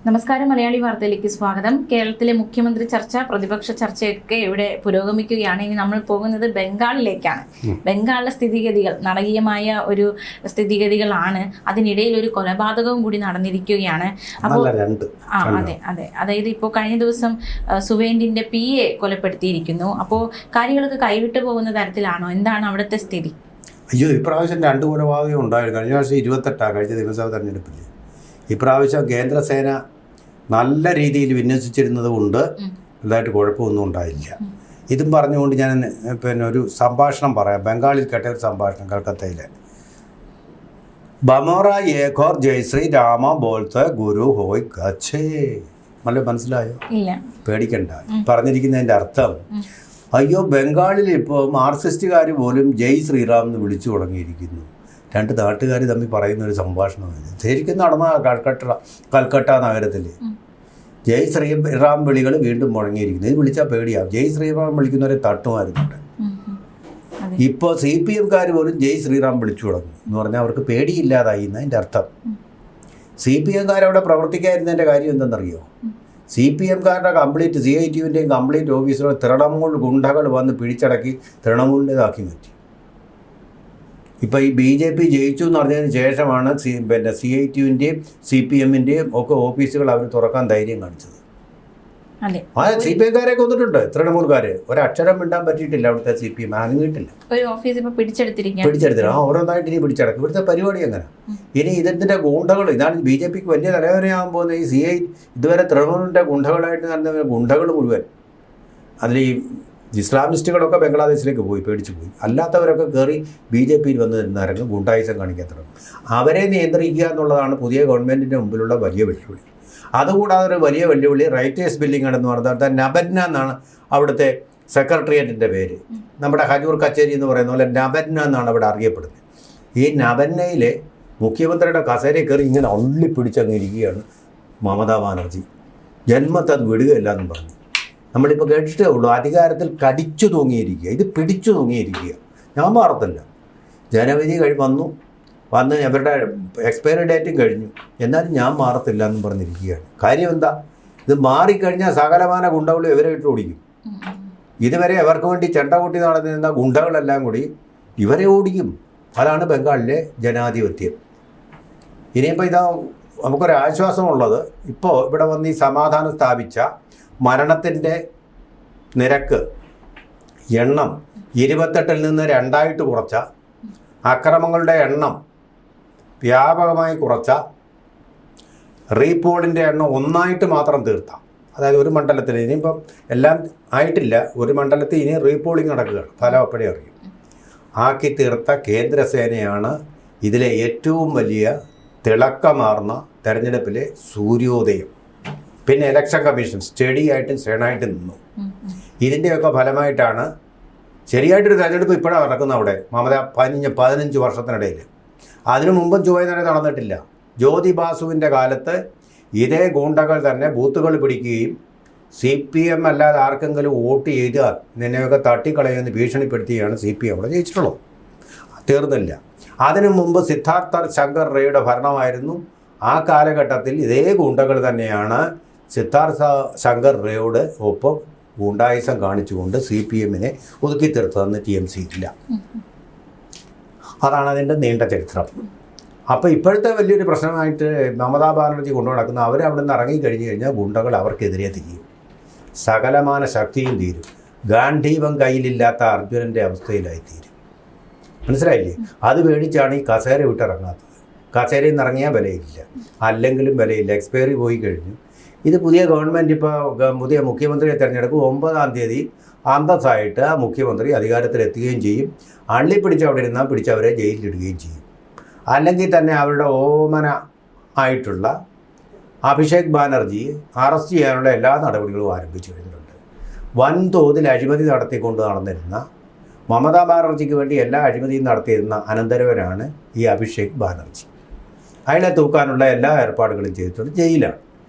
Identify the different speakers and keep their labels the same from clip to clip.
Speaker 1: നമസ്കാരം. മലയാളി വാർത്തയിലേക്ക് സ്വാഗതം. കേരളത്തിലെ മുഖ്യമന്ത്രി ചർച്ച, പ്രതിപക്ഷ ചർച്ചയൊക്കെ ഇവിടെ പുരോഗമിക്കുകയാണ്. ഇനി നമ്മൾ പോകുന്നത് ബംഗാളിലേക്കാണ്. ബംഗാളിലെ സ്ഥിതിഗതികൾ നാടകീയമായ ഒരു സ്ഥിതിഗതികളാണ്. അതിനിടയിൽ ഒരു കൊലപാതകവും കൂടി നടന്നിരിക്കുകയാണ്. അപ്പോൾ അതെ, അതായത് ഇപ്പോൾ കഴിഞ്ഞ ദിവസം സുവേന്ദിന്റെ PA കൊലപ്പെടുത്തിയിരിക്കുന്നു. അപ്പോൾ കാര്യങ്ങളൊക്കെ കൈവിട്ടു പോകുന്ന തരത്തിലാണോ? എന്താണ് അവിടുത്തെ സ്ഥിതി?
Speaker 2: അയ്യോ, ഇപ്രാവശ്യം 2 കൊലപാതകം ഉണ്ടായിരുന്നു. കഴിഞ്ഞ വർഷം 28 കഴിഞ്ഞ നിയമസഭാ തെരഞ്ഞെടുപ്പിൽ. ഇപ്രാവശ്യം കേന്ദ്രസേന നല്ല രീതിയിൽ വിന്യസിച്ചിരുന്നത് കൊണ്ട് വലുതായിട്ട് കുഴപ്പമൊന്നും ഉണ്ടായില്ല. ഇതും പറഞ്ഞുകൊണ്ട് ഞാൻ ഒരു സംഭാഷണം പറയാം. ബംഗാളിൽ കേട്ട ഒരു സംഭാഷണം കൽക്കത്തയിലെ. ബമോറ ഏഖോർ ജയശ്രീ രാമ ബോൾത്തെ ഗുരു ഹോയ് ഗച്ഛേ. നല്ല മനസ്സിലായോ? പേടിക്കണ്ട. പറഞ്ഞിരിക്കുന്നതിൻ്റെ അർത്ഥം, അയ്യോ ബംഗാളിൽ ഇപ്പോൾ മാർക്സിസ്റ്റുകാർ പോലും ജയ് ശ്രീറാം എന്ന് വിളിച്ചു തുടങ്ങിയിരിക്കുന്നു. 2 നാട്ടുകാർ തമ്മിൽ പറയുന്ന ഒരു സംഭാഷണമാണ്. ശരിക്കും നടന്ന കൽക്കട്ട നഗരത്തിൽ ജയ് ശ്രീറാം വിളികൾ വീണ്ടും മുഴങ്ങിയിരിക്കുന്നു. ഇത് വിളിച്ചാൽ പേടിയാവും. ജയ് ശ്രീറാം വിളിക്കുന്നവരെ തട്ടുമായിരുന്നു അവിടെ. ഇപ്പോൾ CPM-കാർ പോലും ജയ് ശ്രീറാം വിളിച്ചു തുടങ്ങി എന്ന് പറഞ്ഞാൽ അവർക്ക് പേടിയില്ലാതായി എന്നതിൻ്റെ അർത്ഥം. CPM-കാരവിടെ പ്രവർത്തിക്കാതിരുന്നതിൻ്റെ കാര്യം എന്തെന്നറിയോ? CPM-കാരുടെ കംപ്ലീറ്റ് CITUവിൻ്റെയും കംപ്ലീറ്റ് ഓഫീസുകൾ തൃണമൂൽ ഗുണ്ടകൾ വന്ന് പിടിച്ചടക്കി തൃണമൂലിൻ്റെതാക്കി മാറ്റി. ഇപ്പോൾ ഈ BJP ജയിച്ചു എന്ന് പറഞ്ഞതിന് ശേഷമാണ് CITUവിൻ്റെയും CPM-ൻ്റെയും ഒക്കെ ഓഫീസുകൾ അവർ തുറക്കാൻ ധൈര്യം കാണിച്ചത്. CPM-കാരെ കൊന്നിട്ടുണ്ട്, തൃണമൂൽക്കാർ. ഒരക്ഷരം മിണ്ടാൻ പറ്റിയിട്ടില്ല അവിടുത്തെ CPM. അനങ്ങിയിട്ടില്ല. പിടിച്ചെടുത്തില്ല. ഓരോന്നായിട്ട് ഇനി പിടിച്ചടക്കും. ഇവിടുത്തെ പരിപാടി അങ്ങനെ. ഇനി ഇതിൻ്റെ ഗുണ്ടകൾ, ഇതാണ് BJPക്ക് വലിയ തലവേദനയാകാൻ പോകുന്ന ഈ ഇതുവരെ തൃണമൂലിൻ്റെ ഗുണ്ടകളായിട്ട് നടന്ന ഗുണ്ടകൾ മുഴുവൻ. അതിൽ ഈ ഇസ്ലാമിസ്റ്റുകളൊക്കെ ബംഗ്ലാദേശിലേക്ക് പേടിച്ചു പോയി. അല്ലാത്തവരൊക്കെ കയറി BJPയിൽ വന്ന് നിന്നിറങ്ങി ഗുണ്ടായിസം കാണിക്കാൻ തുടങ്ങും. അവരെ നിയന്ത്രിക്കുക എന്നുള്ളതാണ് പുതിയ ഗവൺമെൻറ്റിൻ്റെ മുമ്പിലുള്ള വലിയ വെല്ലുവിളി. അതുകൂടാതെ ഒരു വലിയ വെല്ലുവിളി റൈറ്റേഴ്സ് ബില്ലിംഗ് എന്ന് പറഞ്ഞാൽ നബന്ന എന്നാണ് അവിടുത്തെ സെക്രട്ടേറിയറ്റിൻ്റെ പേര്. നമ്മുടെ ഹജൂർ കച്ചേരി എന്ന് പറയുന്ന പോലെ നബന്ന എന്നാണ് അവിടെ അറിയപ്പെടുന്നത്. ഈ നബന്നയിലെ മുഖ്യമന്ത്രിയുടെ കസേരയിൽ കയറി ഇങ്ങനെ അള്ളിപ്പിടിച്ചങ്ങിരിക്കുകയാണ് മമതാ ബാനർജി. ജന്മത്തെ അത് വിടുകയില്ല എന്നും പറഞ്ഞു. നമ്മളിപ്പോൾ കേട്ടിട്ടേ ഉള്ളൂ. അധികാരത്തിൽ കടിച്ചു തൂങ്ങിയിരിക്കുക, ഇത് പിടിച്ചു തൂങ്ങിയിരിക്കുക. ഞാൻ മാറത്തില്ല. ജനവിധി വന്ന് അവരുടെ എക്സ്പയറി ഡേറ്റും കഴിഞ്ഞു, എന്നാലും ഞാൻ മാറത്തില്ല എന്നും പറഞ്ഞിരിക്കുകയാണ്. കാര്യം എന്താ? ഇത് മാറിക്കഴിഞ്ഞാൽ സകലമാന ഗുണ്ടകളും ഇവരെ ഇട്ട് ഓടിക്കും. ഇതുവരെ അവർക്ക് വേണ്ടി ചെണ്ട കൂട്ടി നടന്നിരുന്ന ഗുണ്ടകളെല്ലാം കൂടി ഇവരെ ഓടിക്കും. അതാണ് ബംഗാളിലെ ജനാധിപത്യം. ഇനിയിപ്പോൾ ഇതാ നമുക്കൊരാശ്വാസമുള്ളത്, ഇപ്പോൾ ഇവിടെ വന്ന് ഈ സമാധാനം സ്ഥാപിച്ച മരണത്തിൻ്റെ നിരക്ക് എണ്ണം 28-ൽ നിന്ന് 2 കുറച്ച, അക്രമങ്ങളുടെ എണ്ണം വ്യാപകമായി കുറച്ച, റീപോളിൻ്റെ എണ്ണം 1 മാത്രം തീർത്ത, അതായത് ഒരു മണ്ഡലത്തിൽ, ഇനിയിപ്പം എല്ലാം ആയിട്ടില്ല, ഒരു മണ്ഡലത്തിൽ ഇനി റീപോളിംഗ് നടക്കുകയാണ്, ഫലം അപ്പോഴേ അറിയും, ആക്കി തീർത്ത കേന്ദ്രസേനയാണ് ഇതിലെ ഏറ്റവും വലിയ തിളക്കമാർന്ന തെരഞ്ഞെടുപ്പിലെ സൂര്യോദയം. പിന്നെ ഇലക്ഷൻ കമ്മീഷൻ സ്റ്റഡിയായിട്ടും സ്റ്റേണായിട്ടും നിന്നു. ഇതിൻ്റെയൊക്കെ ഫലമായിട്ടാണ് ശരിയായിട്ടൊരു തെരഞ്ഞെടുപ്പ് ഇപ്പോഴാണ് നടക്കുന്നത് അവിടെ. മമത 15 വർഷത്തിനിടയിൽ. അതിനു മുമ്പും ചൊവ്വ നടന്നിട്ടില്ല. ജ്യോതി ബാസുവിൻ്റെ കാലത്ത് ഇതേ ഗൂണ്ടകൾ തന്നെ ബൂത്തുകൾ പിടിക്കുകയും CPM അല്ലാതെ ആർക്കെങ്കിലും വോട്ട് ചെയ്താൽ നിന്നെയൊക്കെ തട്ടിക്കളയുമെന്ന് ഭീഷണിപ്പെടുത്തുകയാണ് CPM അവിടെ ജയിച്ചിട്ടുള്ളത്. തീർന്നില്ല. അതിനു മുമ്പ് സിദ്ധാർത്ഥ ശങ്കർ റേയുടെ ഭരണമായിരുന്നു. ആ കാലഘട്ടത്തിൽ ഇതേ ഗൂണ്ടകൾ തന്നെയാണ് സിദ്ധാർത്ഥ ശങ്കർ റേയോട് ഒപ്പം ഗുണ്ടായിസം കാണിച്ചുകൊണ്ട് CPM-നെ ഒതുക്കി തീർത്തതെന്ന് TMC ഇല്ല. അതാണ് അതിൻ്റെ നീണ്ട ചരിത്രം. അപ്പോൾ ഇപ്പോഴത്തെ വലിയൊരു പ്രശ്നമായിട്ട് മമതാ ബാനർജി കൊണ്ടു നടക്കുന്ന, അവരവിടെ നിന്ന് ഇറങ്ങിക്കഴിഞ്ഞ് കഴിഞ്ഞാൽ ഗുണ്ടകൾ അവർക്കെതിരെ തിരിയും. സകലമാന ശക്തിയും തീരും. ഗാന്ധീപം കയ്യിലില്ലാത്ത അർജുനൻ്റെ അവസ്ഥയിലായി തീരും. മനസ്സിലായില്ലേ? അത് പേടിച്ചാണ് ഈ കസേര വിട്ടിറങ്ങാത്തത്. കസേരയിൽ നിന്ന് ഇറങ്ങിയാൽ വിലയില്ല, അല്ലെങ്കിലും വിലയില്ല. എക്സ്പയറി പോയി കഴിഞ്ഞു. ഇത് പുതിയ ഗവൺമെൻറ് ഇപ്പോൾ പുതിയ മുഖ്യമന്ത്രിയെ തിരഞ്ഞെടുക്കും. 9-ാം തീയതി അന്തസ്സായിട്ട് ആ മുഖ്യമന്ത്രി അധികാരത്തിലെത്തുകയും ചെയ്യും. അള്ളിപ്പിടിച്ച് അവിടെ ഇരുന്നാൽ പിടിച്ചവരെ ജയിലിലിടുകയും ചെയ്യും. അല്ലെങ്കിൽ തന്നെ അവരുടെ ഓമന ആയിട്ടുള്ള അഭിഷേക് ബാനർജിയെ അറസ്റ്റ് ചെയ്യാനുള്ള എല്ലാ നടപടികളും ആരംഭിച്ചു കഴിഞ്ഞിട്ടുണ്ട്. വൻതോതിൽ അഴിമതി നടത്തിക്കൊണ്ട് നടന്നിരുന്ന മമതാ ബാനർജിക്ക് വേണ്ടി എല്ലാ അഴിമതിയും നടത്തിയിരുന്ന അനന്തരവനാണ് ഈ അഭിഷേക് ബാനർജി. അയാളെ തൂക്കാനുള്ള എല്ലാ ഏർപ്പാടുകളും ചെയ്തിട്ടുണ്ട്. ജയിലാണ്.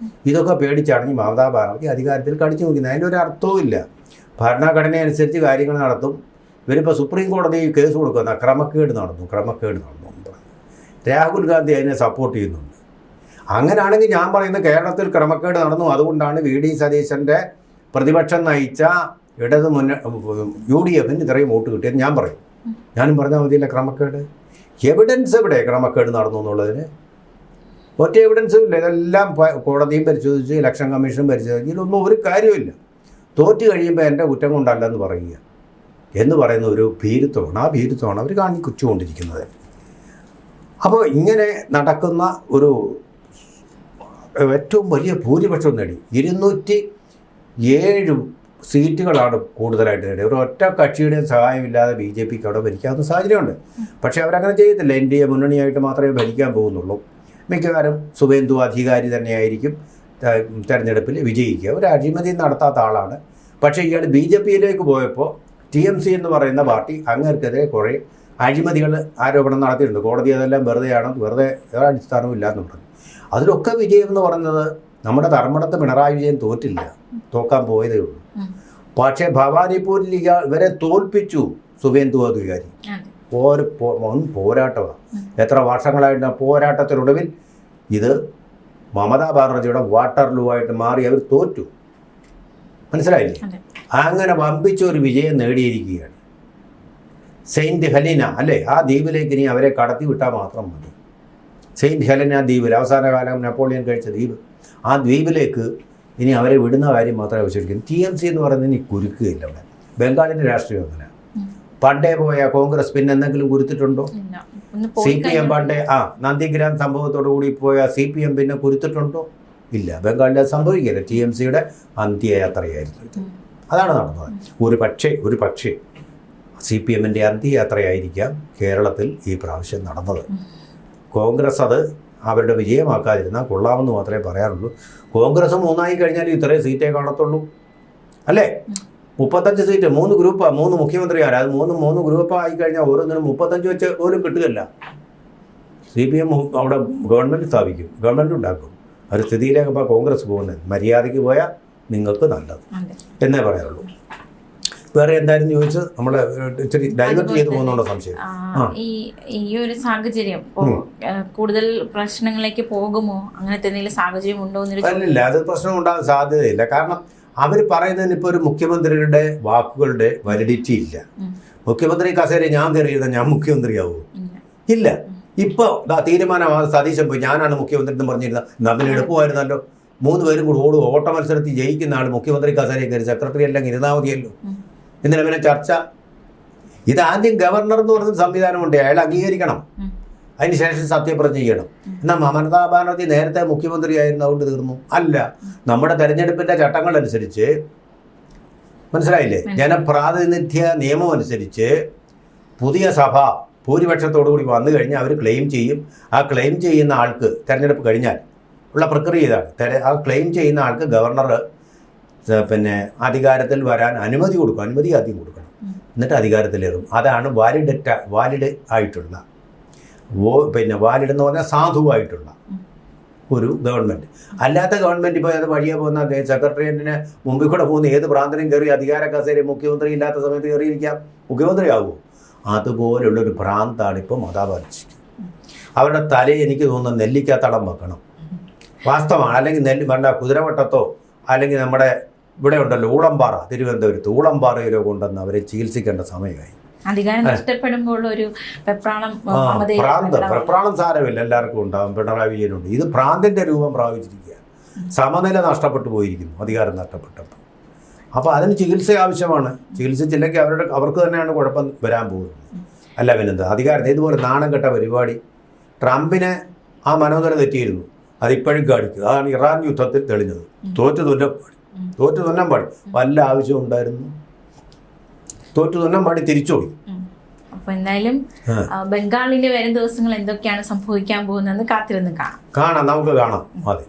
Speaker 2: ഇതൊക്കെ പേടിച്ചാണ് ഈ മമതാ ബാനർജി അധികാരത്തിൽ കടിച്ചു നോക്കുന്നത്. അതിൻ്റെ ഒരു അർത്ഥവും ഇല്ല. ഭരണഘടന അനുസരിച്ച് കാര്യങ്ങൾ നടത്തും. ഇവരിപ്പോൾ സുപ്രീം കോടതി കേസ് കൊടുക്കുന്ന ക്രമക്കേട് നടന്നു. രാഹുൽ ഗാന്ധി അതിനെ സപ്പോർട്ട് ചെയ്യുന്നുണ്ട്. അങ്ങനെയാണെങ്കിൽ ഞാൻ പറയുന്നത് കേരളത്തിൽ ക്രമക്കേട് നടന്നു. അതുകൊണ്ടാണ് വി ഡി സതീശൻ്റെ പ്രതിപക്ഷം നയിച്ച UDF ഇത്രയും വോട്ട് കിട്ടിയത് ഞാൻ പറയും. ഞാനും പറഞ്ഞാൽ മതിയല്ല ക്രമക്കേട്. എവിഡൻസ് എവിടെ ക്രമക്കേട് നടന്നു എന്നുള്ളതിന്? ഒറ്റ എവിഡൻസും ഇല്ല. ഇതെല്ലാം കോടതിയും പരിശോധിച്ച് ഇലക്ഷൻ കമ്മീഷനും പരിശോധിച്ച് ഇതിലൊന്നും ഒരു കാര്യമില്ല. തോറ്റ് കഴിയുമ്പോൾ എൻ്റെ കുറ്റം കൊണ്ടല്ലെന്ന് പറയുക എന്ന് പറയുന്ന ഒരു ഭീരുത്വമാണ്. ആ ഭീരുത്വമാണ് അവർ കാണിച്ചുകൊണ്ടിരിക്കുന്നത്. അപ്പോൾ ഇങ്ങനെ നടക്കുന്ന ഒരു ഏറ്റവും വലിയ ഭൂരിപക്ഷം നേടി 207 സീറ്റുകളാണ് കൂടുതലായിട്ട് നേടിയത്. ഒരു ഒറ്റ കക്ഷിയുടെയും സഹായമില്ലാതെ BJPക്ക് അവിടെ ഭരിക്കാവുന്ന സാഹചര്യമുണ്ട്. പക്ഷേ അവരങ്ങനെ ചെയ്യത്തില്ല. NDA മുന്നണിയായിട്ട് മാത്രമേ ഭരിക്കാൻ പോകുന്നുള്ളൂ. മിക്കവാറും സുവേന്ദു അധികാരി തന്നെയായിരിക്കും തെരഞ്ഞെടുപ്പിൽ വിജയിക്കുക. ഒരു അഴിമതി നടത്താത്ത ആളാണ്. പക്ഷേ ഇയാൾ BJPയിലേക്ക് പോയപ്പോൾ TMC എന്ന് പറയുന്ന പാർട്ടി അങ്ങേർക്കെതിരെ കുറേ അഴിമതികൾ ആരോപണം നടത്തിയിട്ടുണ്ട്. കോടതി അതെല്ലാം വെറുതെ അടിസ്ഥാനവും ഇല്ലയെന്ന് പറഞ്ഞു. അതിലൊക്കെ വിജയം എന്ന് പറയുന്നത് നമ്മുടെ ധർമ്മടത്ത് പിണറായി വിജയൻ തോറ്റില്ല, തോക്കാൻ പോയതേ ഉള്ളൂ. പക്ഷേ ഭവാനിപ്പൂരിൽ ഇവരെ തോൽപ്പിച്ചു സുവേന്ദു അധികാരി. പോരാട്ടമാണ്. എത്ര വർഷങ്ങളായിട്ട് പോരാട്ടത്തിനൊടുവിൽ ഇത് മമതാ ബാനർജിയുടെ വാട്ടർലൂ ആയിട്ട് മാറി അവർ തോറ്റു. മനസ്സിലായില്ലേ? അങ്ങനെ വമ്പിച്ച ഒരു വിജയം നേടിയിരിക്കുകയാണ്. സെയിൻറ്റ് ഹെലീന അല്ലേ, ആ ദ്വീപിലേക്ക് ഇനി അവരെ കടത്തി വിട്ടാൽ മാത്രം മതി. സെയിൻറ്റ് ഹെലീന ദ്വീപിൽ അവസാന കാലം നെപ്പോളിയൻ കഴിച്ച ദ്വീപ്, ആ ദ്വീപിലേക്ക് ഇനി അവരെ വിടുന്ന കാര്യം മാത്രമേ ആവശ്യമിരിക്കുന്നു. TMC എന്ന് പറയുന്നത് ഇനി കുരുക്കുകയില്ല. അവിടെ ബംഗാളിൻ്റെ രാഷ്ട്രീയം അങ്ങനെ പണ്ടേ പോയ കോൺഗ്രസ് പിന്നെ എന്തെങ്കിലും കുരുത്തിട്ടുണ്ടോ? CPM പണ്ടേ നന്ദിഗ്രാം സംഭവത്തോടു കൂടി പോയ CPM പിന്നെ കുരുത്തിട്ടുണ്ടോ? ഇല്ല. ബംഗാളിൽ അത് സംഭവിക്കില്ല. TMCയുടെ അന്ത്യയാത്രയായിരുന്നു ഇത്. അതാണ് നടന്നത്. ഒരു പക്ഷേ CPMൻ്റെ അന്ത്യയാത്രയായിരിക്കാം കേരളത്തിൽ ഈ പ്രാവശ്യം നടന്നത്. കോൺഗ്രസ് അത് അവരുടെ വിജയമാക്കാതിരുന്നാൽ കൊള്ളാമെന്ന് മാത്രമേ പറയാറുള്ളൂ. കോൺഗ്രസ് 3 കഴിഞ്ഞാൽ ഇത്രയും സീറ്റേ കാണത്തുള്ളൂ അല്ലേ? 35 സീറ്റ്, 3 ഗ്രൂപ്പാണ്, 3 മുഖ്യമന്ത്രിമാർ. അത് 3 ഗ്രൂപ്പായി കഴിഞ്ഞാൽ ഓരോന്നിനും 35 വെച്ച് പോലും കിട്ടുകയില്ല. CPM അവിടെ ഗവൺമെൻറ് സ്ഥാപിക്കും, ഗവൺമെൻറ് ഉണ്ടാക്കും. ഒരു സ്ഥിതിയിലേക്ക് ഇപ്പോൾ കോൺഗ്രസ് പോകുന്നത്. മര്യാദയ്ക്ക് പോയാൽ നിങ്ങൾക്ക് നല്ലത് എന്നേ പറയാറുള്ളൂ. വേറെ എന്തായാലും ചോദിച്ച് നമ്മൾ ഇച്ചിരി ഡൈവേർട്ട് ചെയ്ത് പോകുന്നുണ്ടോ സംശയം?
Speaker 1: ഈ ഒരു സാഹചര്യം കൂടുതൽ പ്രശ്നങ്ങളിലേക്ക് പോകുമോ? അങ്ങനത്തെ എന്തെങ്കിലും സാഹചര്യം ഉണ്ടോ?
Speaker 2: അല്ലില്ല, അത് പ്രശ്നം ഉണ്ടാകാൻ സാധ്യതയില്ല. കാരണം അവർ പറയുന്നതിന് ഇപ്പോൾ ഒരു മുഖ്യമന്ത്രിയുടെ വാക്കുകളുടെ വാലിഡിറ്റി ഇല്ല. മുഖ്യമന്ത്രി കസേര ഞാൻ കയറിയിരുന്ന ഞാൻ മുഖ്യമന്ത്രിയാവൂ? ഇല്ല. ഇപ്പോൾ തീരുമാനമാണ് സതീശൻ പോയി ഞാനാണ് മുഖ്യമന്ത്രി എന്ന് പറഞ്ഞിരുന്നത്. അതിന് എളുപ്പമായിരുന്നല്ലോ. 3 പേരും കൂടി ഓട്ട മത്സരത്തിൽ ജയിക്കുന്ന ആൾ മുഖ്യമന്ത്രി കസേരയിൽ കയറി സെക്രട്ടറി എല്ലാം ഇരുന്നാൽ മതിയല്ലോ. എന്തിനാ പിന്നെ ചർച്ച? ഇതാദ്യം ഗവർണർ എന്ന് പറയുന്ന സംവിധാനമുണ്ട്, അയാൾ അംഗീകരിക്കണം. അതിനുശേഷം സത്യപ്രതിജ്ഞ ചെയ്യണം. എന്നാൽ മമതാ ബാനർജി നേരത്തെ മുഖ്യമന്ത്രി ആയിരുന്നതുകൊണ്ട് തീർന്നു? അല്ല. നമ്മുടെ തെരഞ്ഞെടുപ്പിൻ്റെ ചട്ടങ്ങളനുസരിച്ച്, മനസ്സിലായില്ലേ, ജനപ്രാതിനിധ്യ നിയമം അനുസരിച്ച് പുതിയ സഭ ഭൂരിപക്ഷത്തോടു കൂടി വന്നു കഴിഞ്ഞാൽ അവർ ക്ലെയിം ചെയ്യും. ആ ക്ലെയിം ചെയ്യുന്ന ആൾക്ക് തെരഞ്ഞെടുപ്പ് കഴിഞ്ഞാൽ ഉള്ള പ്രക്രിയ ഇതാണ്. ആ ക്ലെയിം ചെയ്യുന്ന ആൾക്ക് ഗവർണർ പിന്നെ അധികാരത്തിൽ വരാൻ അനുമതി കൊടുക്കും. അനുമതി ആദ്യം കൊടുക്കണം, എന്നിട്ട് അധികാരത്തിലേറും. അതാണ് വാലിഡ് ആയിട്ടുള്ള വാലിഡ് എന്ന് പറഞ്ഞാൽ സാധുവായിട്ടുള്ള ഒരു ഗവൺമെൻറ്. അല്ലാത്ത ഗവൺമെൻറ് ഇപ്പോൾ അത് വഴിയെ പോകുന്ന സെക്രട്ടേറിയറ്റിന് മുമ്പിൽ കൂടെ പോകുന്ന ഏത് പ്രാന്തനും കയറി അധികാര കസേര മുഖ്യമന്ത്രി ഇല്ലാത്ത സമയത്ത് കയറിയിരിക്കാം, മുഖ്യമന്ത്രി ആകുമോ? അതുപോലുള്ളൊരു ഭ്രാന്താണ് ഇപ്പോൾ മമതാ ബാനർജിക്ക്. അവരുടെ തലയിൽ എനിക്ക് തോന്നുന്നത് നെല്ലിക്കാത്തളം വെക്കണം. വാസ്തവമാണ്. അല്ലെങ്കിൽ കുതിരവട്ടത്തോ അല്ലെങ്കിൽ നമ്മുടെ ഇവിടെ ഉണ്ടല്ലോ ഊളംപാറ, തിരുവനന്തപുരത്ത് ഊളംപാറയിലോ കൊണ്ടുവന്ന് അവരെ ചികിത്സിക്കേണ്ട സമയമായി.
Speaker 1: അധികാരം നഷ്ടപ്പെടുമ്പോൾ ഒരു
Speaker 2: വെപ്രാളം സാരമില്ല, എല്ലാവർക്കും ഉണ്ടാകും. പിണറായി വിജയനുണ്ട്. ഇത് ഭ്രാന്തിൻ്റെ രൂപം പ്രാപിച്ചിരിക്കുക. സമനില നഷ്ടപ്പെട്ടു പോയിരിക്കുന്നു അധികാരം നഷ്ടപ്പെട്ടപ്പോൾ. അപ്പോൾ അതിന് ചികിത്സ ആവശ്യമാണ്. ചികിത്സിച്ചില്ലെങ്കിൽ അവർക്ക് തന്നെയാണ് കുഴപ്പം വരാൻ പോകുന്നത്. അല്ല പിന്നെന്താ അധികാരത്തെ ഇതുപോലെ നാണം കെട്ട പരിപാടി. ട്രംപിനെ ആ മനോദര തെറ്റിയിരുന്നു, അതിപ്പോഴും കാണിക്കുക. അതാണ് ഇറാൻ യുദ്ധത്തിൽ തെളിഞ്ഞത്. തോറ്റു തുന്നം പാടി വല്ല ആവശ്യം ഉണ്ടായിരുന്നു? തോറ്റു തുന്നം പാടി തിരിച്ചോടി.
Speaker 1: അപ്പോൾ എന്തായാലും ബംഗാളിന്റെ വരും ദിവസങ്ങൾ എന്തൊക്കെയാണ് സംഭവിക്കാൻ പോകുന്നതെന്ന് കാത്തിരുന്ന് കാണാം.
Speaker 2: നമുക്ക് കാണാം. അതെ.